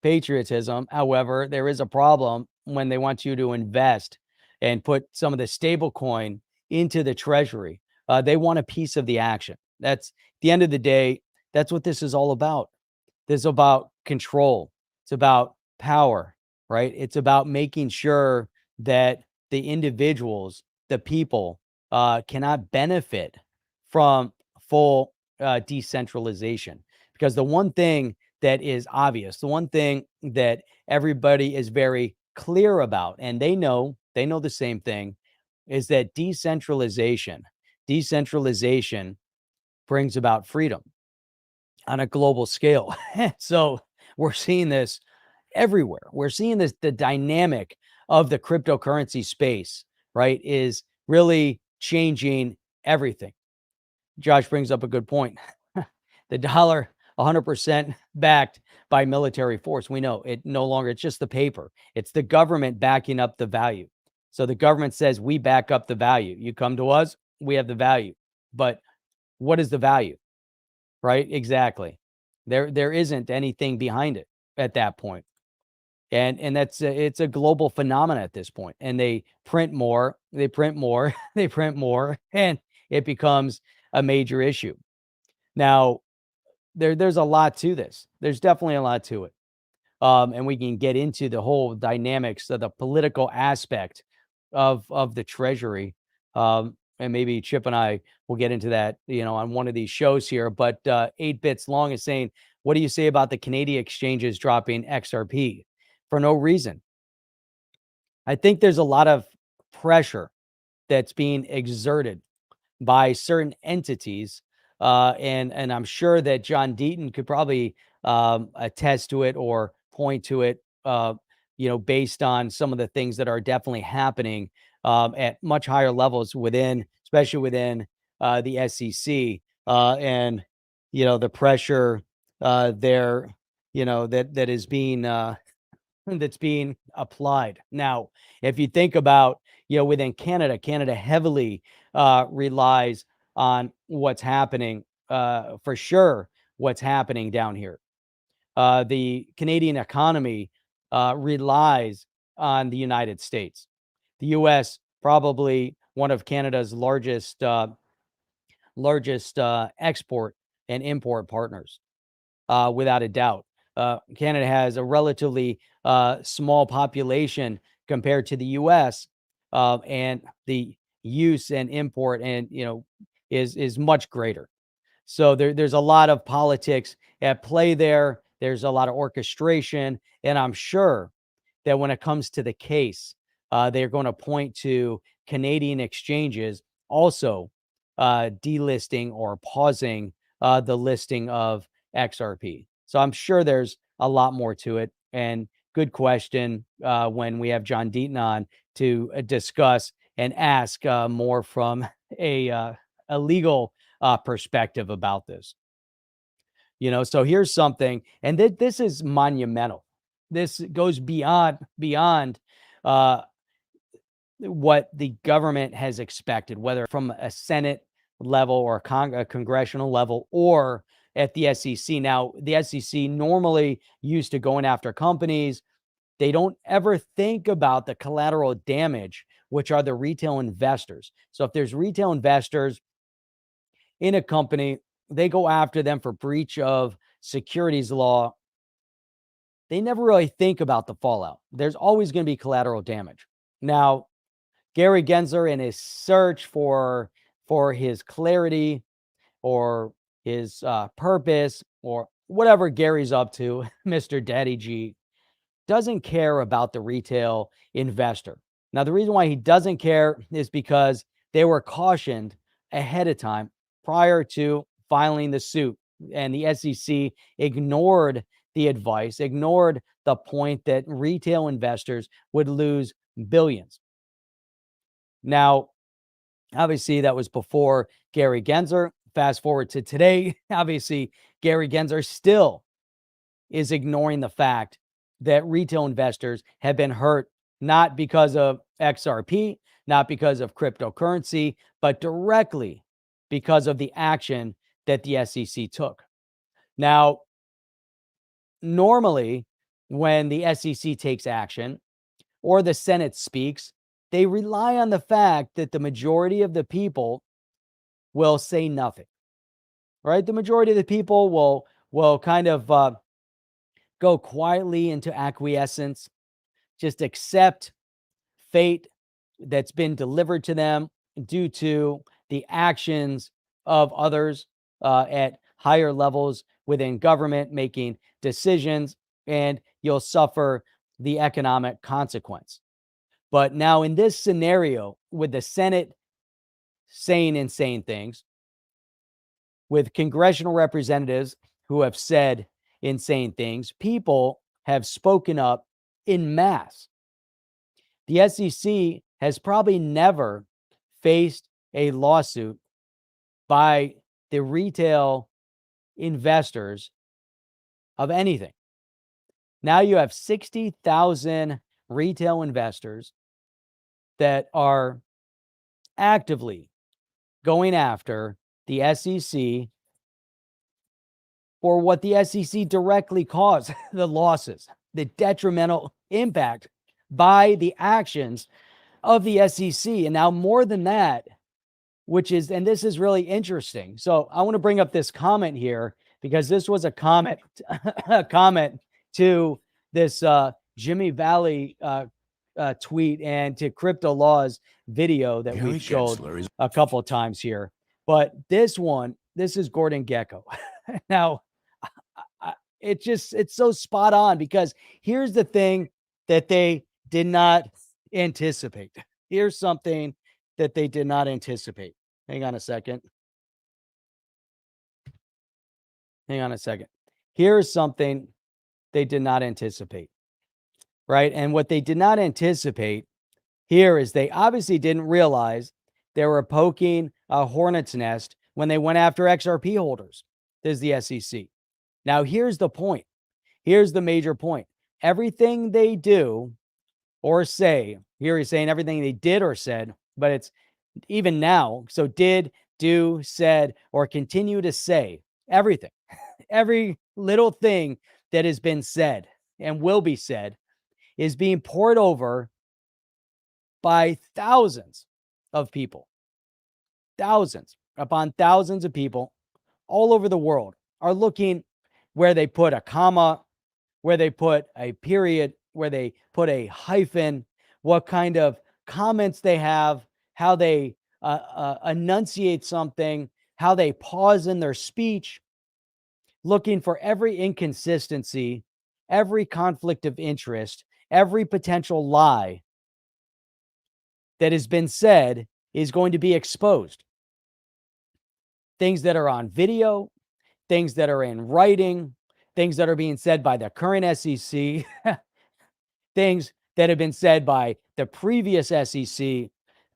patriotism. However, there is a problem when they want you to invest and put some of the stable coin into the treasury. They want a piece of the action. That's at the end of the day. That's what this is all about. This is about control. It's about power, right? It's about making sure that the individuals, the people, cannot benefit from full decentralization. Because the one thing that is obvious, the one thing that everybody is very clear about, and they know the same thing, is that decentralization brings about freedom on a global scale. So we're seeing this everywhere. We're seeing this, the dynamic of the cryptocurrency space, right, is really changing everything. Josh brings up a good point. The dollar 100% backed by military force. We know it no longer, it's just the paper. It's the government backing up the value. So the government says, we back up the value. You come to us, we have the value. But what is the value? Right? Exactly. There isn't anything behind it at that point. And that's it's a global phenomenon at this point. And they print more, they print more, they print more, and it becomes a major issue. Now, there's a lot to this. There's definitely a lot to it. and we can get into the whole dynamics of the political aspect of the Treasury. And maybe Chip and I will get into that, on one of these shows here. But 8 Bits Long is saying, what do you say about the Canadian exchanges dropping XRP for no reason? I think there's a lot of pressure that's being exerted by certain entities. And I'm sure that John Deaton could probably attest to it or point to it, based on some of the things that are definitely happening at much higher levels especially within the SEC, and the pressure there, that is being that's being applied. Now, if you think about, within Canada heavily relies on what's happening, for sure, what's happening down here. The Canadian economy relies on the United States. The U.S. probably one of Canada's largest export and import partners, without a doubt. Canada has a relatively small population compared to the U.S., and the use and import is much greater. So there's a lot of politics at play there. There's a lot of orchestration, and I'm sure that when it comes to the case, they're going to point to Canadian exchanges also delisting or pausing the listing of XRP. So I'm sure there's a lot more to it. And good question when we have John Deaton on to discuss and ask more from a legal perspective about this. So here's something, and this is monumental. This goes beyond what the government has expected, whether from a Senate level or a congressional level or at the SEC. Now, the SEC normally used to going after companies. They don't ever think about the collateral damage, which are the retail investors. So if there's retail investors in a company, they go after them for breach of securities law. They never really think about the fallout. There's always going to be collateral damage. Now, Gary Gensler, in his search for his clarity or his purpose or whatever Gary's up to, Mr. Daddy G, doesn't care about the retail investor. Now, the reason why he doesn't care is because they were cautioned ahead of time prior to filing the suit, and the SEC ignored the advice, ignored the point that retail investors would lose billions. Now, obviously, that was before Gary Gensler. Fast forward to today, obviously, Gary Gensler still is ignoring the fact that retail investors have been hurt, not because of XRP, not because of cryptocurrency, but directly because of the action that the SEC took. Now, normally, when the SEC takes action or the Senate speaks, they rely on the fact that the majority of the people will say nothing, right? The majority of the people will kind of go quietly into acquiescence, just accept fate that's been delivered to them due to the actions of others at higher levels within government making decisions, and you'll suffer the economic consequence. But now in this scenario, with the Senate saying insane things, with congressional representatives who have said insane things, people have spoken up en masse. The SEC has probably never faced a lawsuit by the retail investors of anything. Now you have 60,000 retail investors that are actively going after the SEC for what the SEC directly caused, the losses, the detrimental impact by the actions of the SEC. And now more than that, and this is really interesting. So I want to bring up this comment here because this was a comment to this Jimmy Valle tweet and to CryptoLaw's video that Gary we've showed Gensler is a couple of times here. But this one, this is Gordon Gekko. Now, it's so spot on, because here's the thing that they did not anticipate. Here's something that they did not anticipate. Hang on a second. Here's something they did not anticipate, right? And what they did not anticipate here is they obviously didn't realize they were poking a hornet's nest when they went after XRP holders. This is the SEC. Now, here's the point. Here's the major point. Everything they do or say, here he's saying everything they did or said, but it's even now. So did, do, said, or continue to say, everything, every little thing that has been said and will be said is being poured over by thousands of people. Thousands upon thousands of people all over the world are looking where they put a comma, where they put a period, where they put a hyphen, what kind of comments they have, how they enunciate something, how they pause in their speech, looking for every inconsistency, every conflict of interest, every potential lie that has been said is going to be exposed. Things that are on video, things that are in writing, things that are being said by the current SEC, things that have been said by the previous SEC,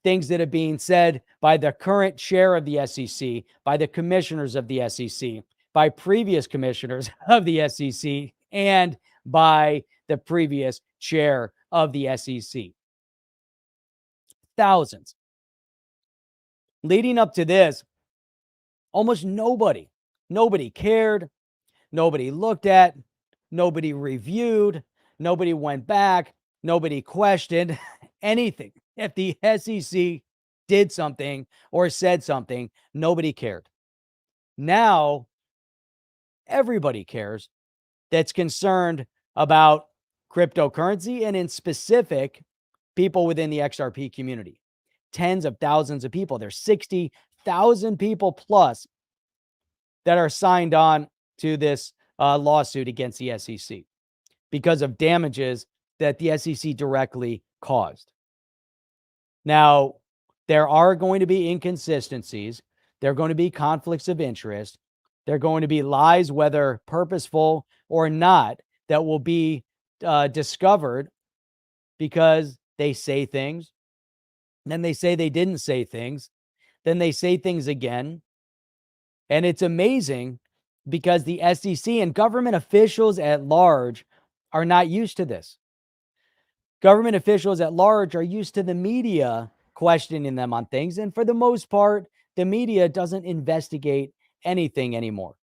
things that are being said by the current chair of the SEC, by the commissioners of the SEC, by previous commissioners of the SEC, and by the previous chair of the SEC. Thousands. Leading up to this, almost nobody cared, nobody looked at, nobody reviewed, nobody went back, nobody questioned anything. If the SEC did something or said something, nobody cared. Now, everybody cares that's concerned about cryptocurrency, and in specific, people within the XRP community. Tens of thousands of people. There's 60,000 people plus that are signed on to this lawsuit against the SEC because of damages that the SEC directly caused. Now, there are going to be inconsistencies. There are going to be conflicts of interest. There are going to be lies, whether purposeful or not, that will be discovered because they say things. Then they say they didn't say things. Then they say things again. And it's amazing because the SEC and government officials at large are not used to this. Government officials at large are used to the media questioning them on things. And for the most part, the media doesn't investigate anything anymore,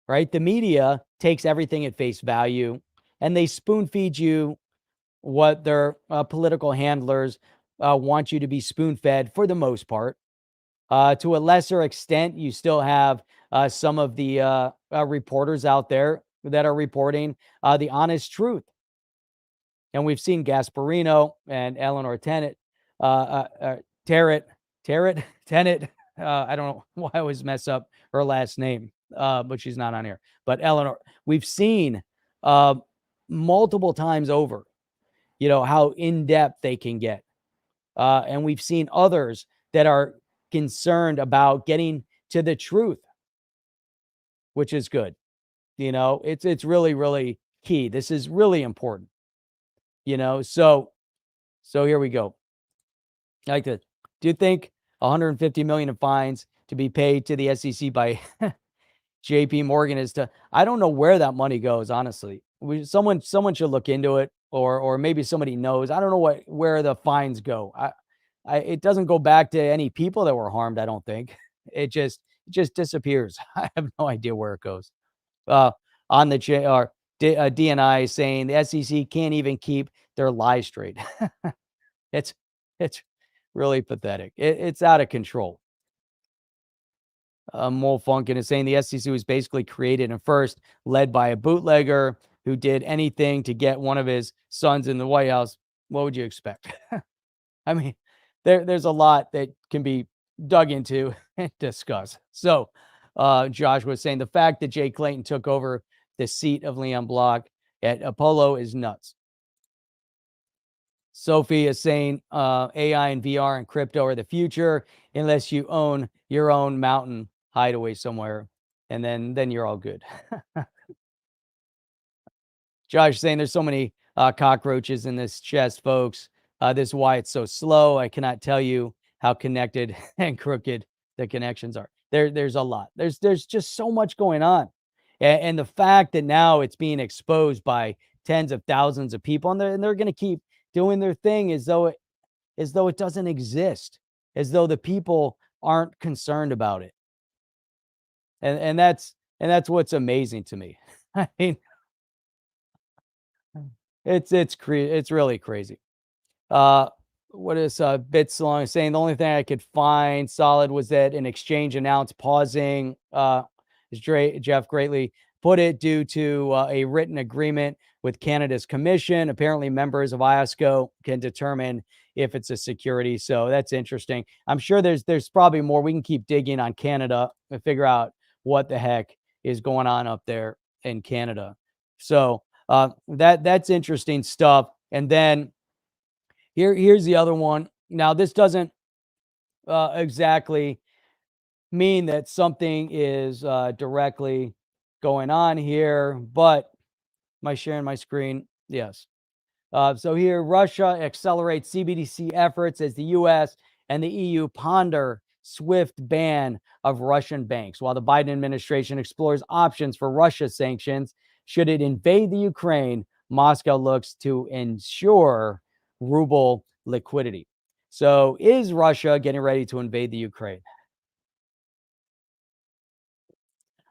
right? The media takes everything at face value and they spoon feed you what their political handlers want you to be spoon fed for the most part. To a lesser extent, you still have some of the reporters out there that are reporting the honest truth. And we've seen Gasparino and Eleanor Tennant, Tennant. I don't know why I always mess up her last name, but she's not on here. But Eleanor, we've seen multiple times over, how in-depth they can get. And we've seen others that are concerned about getting to the truth, which is good. It's really, really key. This is really important. So here we go. I like this. Do you think 150 million in fines to be paid to the SEC by JPMorgan is to? I don't know where that money goes, honestly. Someone should look into it, or maybe somebody knows. I don't know where the fines go. It doesn't go back to any people that were harmed, I don't think. It just disappears. I have no idea where it goes. On the DNI saying the SEC can't even keep their lies straight. It's really pathetic. It's out of control. Mole Funkin is saying the SEC was basically created and first led by a bootlegger who did anything to get one of his sons in the White House, what would you expect? I mean, there's a lot that can be dug into and discussed. So Josh was saying the fact that Jay Clayton took over the seat of Leon Block at Apollo is nuts. Sophie is saying AI and VR and crypto are the future unless you own your own mountain hideaway somewhere, and then you're all good. Josh saying there's so many cockroaches in this chest, folks. This is why it's so slow. I cannot tell you how connected and crooked the connections are. There's a lot. There's just so much going on, and the fact that now it's being exposed by tens of thousands of people, and they're going to keep doing their thing as though it doesn't exist, as though the people aren't concerned about it. And that's what's amazing to me. I mean, it's really crazy. What is Bits Long saying? The only thing I could find solid was that an exchange announced pausing, as Jeff greatly put it, due to a written agreement with Canada's commission. Apparently, members of IOSCO can determine if it's a security. So that's interesting. I'm sure there's probably more. We can keep digging on Canada and figure out what the heck is going on up there in Canada. So that's interesting stuff. And then here's the other one. Now, this doesn't exactly mean that something is directly going on here, but am I sharing my screen? Yes. So here, Russia accelerates CBDC efforts as the U.S. and the EU ponder swift ban of Russian banks, while the Biden administration explores options for Russia sanctions. Should it invade the Ukraine, Moscow looks to ensure ruble liquidity. So is Russia getting ready to invade the Ukraine?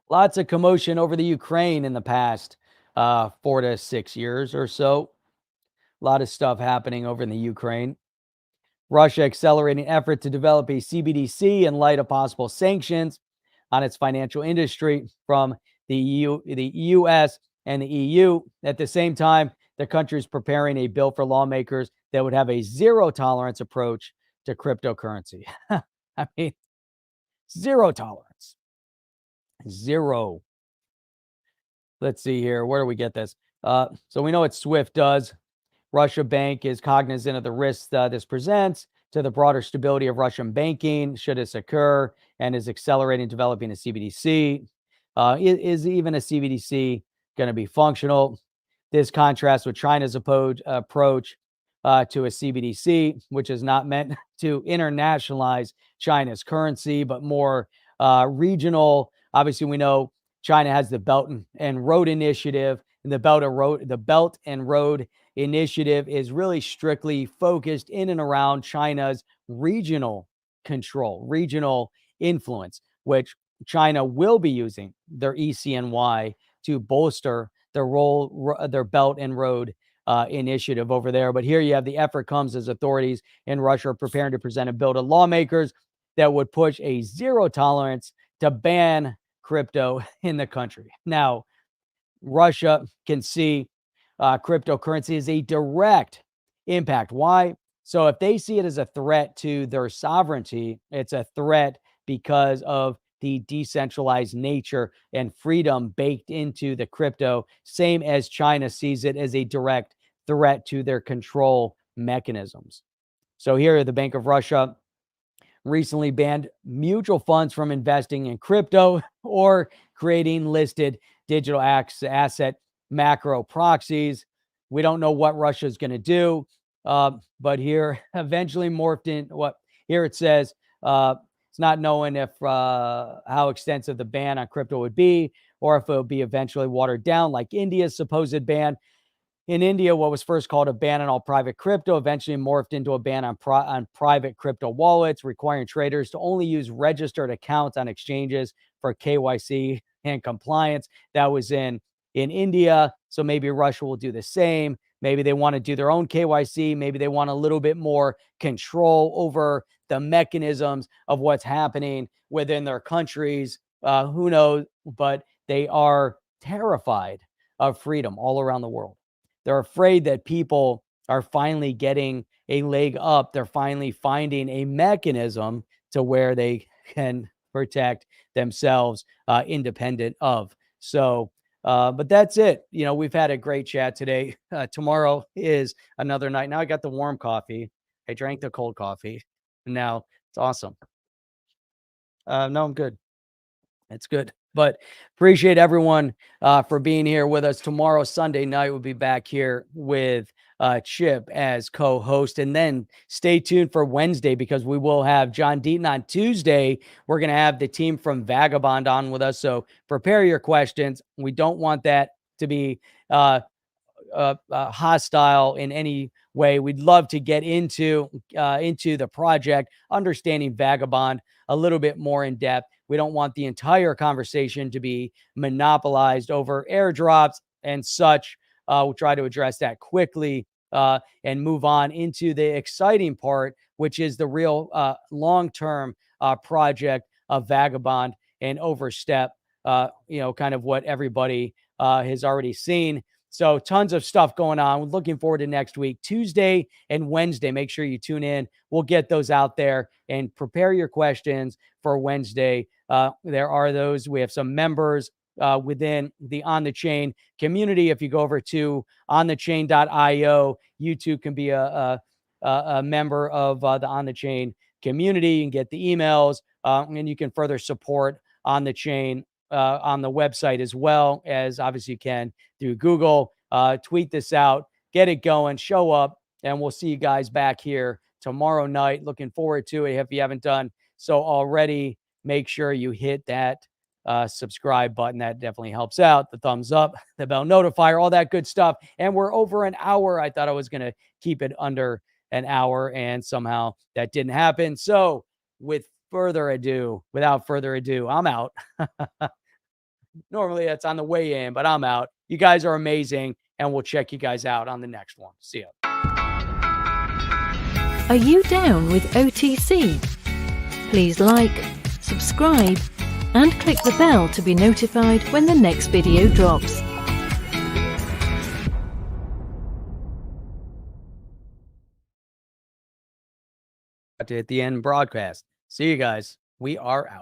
Lots of commotion over the Ukraine in the past 4 to 6 years or so. A lot of stuff happening over in the Ukraine. Russia accelerating effort to develop a CBDC in light of possible sanctions on its financial industry from the US and the EU. At the same time, the country is preparing a bill for lawmakers that would have a zero tolerance approach to cryptocurrency. I mean, zero tolerance. Zero. Let's see here. Where do we get this? So we know what SWIFT does. Russia Bank is cognizant of the risks this presents to the broader stability of Russian banking should this occur, and is accelerating developing a CBDC. Is even a CBDC going to be functional? This contrasts with China's approach to a CBDC, which is not meant to internationalize China's currency, but more regional. Obviously, we know China has the Belt and Road Initiative, and the Belt and Road Initiative is really strictly focused in and around China's regional control, regional influence, which China will be using their ECNY to bolster their Belt and Road Initiative over there. But here you have the effort comes as authorities in Russia are preparing to present a bill to lawmakers that would push a zero tolerance to ban crypto in the country. Now, Russia can see cryptocurrency as a direct impact. Why? So if they see it as a threat to their sovereignty, it's a threat because of the decentralized nature and freedom baked into the crypto, same as China sees it as a direct threat to their control mechanisms. So here, the Bank of Russia recently banned mutual funds from investing in crypto or creating listed digital asset macro proxies. We don't know what Russia is going to do, but here eventually morphed in what here it says. It's not knowing if how extensive the ban on crypto would be, or if it would be eventually watered down like India's supposed ban. In India, what was first called a ban on all private crypto eventually morphed into a ban on private crypto wallets, requiring traders to only use registered accounts on exchanges for KYC and compliance. That was in India. So maybe Russia will do the same. Maybe they want to do their own KYC. Maybe they want a little bit more control over the mechanisms of what's happening within their countries. Who knows? But they are terrified of freedom all around the world. They're afraid that people are finally getting a leg up. They're finally finding a mechanism to where they can protect themselves independent of. So, but that's it. You know, we've had a great chat today. Tomorrow is another night. Now I got the warm coffee. I drank the cold coffee. Now it's awesome. No, I'm good. It's good. But appreciate everyone for being here with us. Tomorrow, Sunday night, we'll be back here with Chip as co-host. And then stay tuned for Wednesday because we will have John Deaton on Tuesday. We're going to have the team from Vagabond on with us. So prepare your questions. We don't want that to be hostile in any way. We'd love to get into the project, understanding Vagabond a little bit more in depth. We don't want the entire conversation to be monopolized over airdrops and such. We'll try to address that quickly and move on into the exciting part, which is the real long-term project of Vagabond and Overstep, kind of what everybody has already seen. So tons of stuff going on. Looking forward to next week, Tuesday and Wednesday. Make sure you tune in. We'll get those out there and prepare your questions for Wednesday. There are those. We have some members within the On the Chain community. If you go over to onthechain.io, you too can be a member of the On the Chain community. You can get the emails and you can further support On the Chain on the website, as well as obviously you can through Google. Tweet this out, get it going, show up, and we'll see you guys back here tomorrow night. Looking forward to it. If you haven't done so already, make sure you hit that subscribe button. That definitely helps out. The thumbs up, the bell notifier, all that good stuff. And we're over an hour. I thought I was going to keep it under an hour, and somehow that didn't happen. So without further ado, I'm out. Normally that's on the way in, but I'm out. You guys are amazing, and we'll check you guys out on the next one. See ya. Are you down with OTC? Please like, subscribe, and click the bell to be notified when the next video drops. At the end broadcast. See you guys. We are out.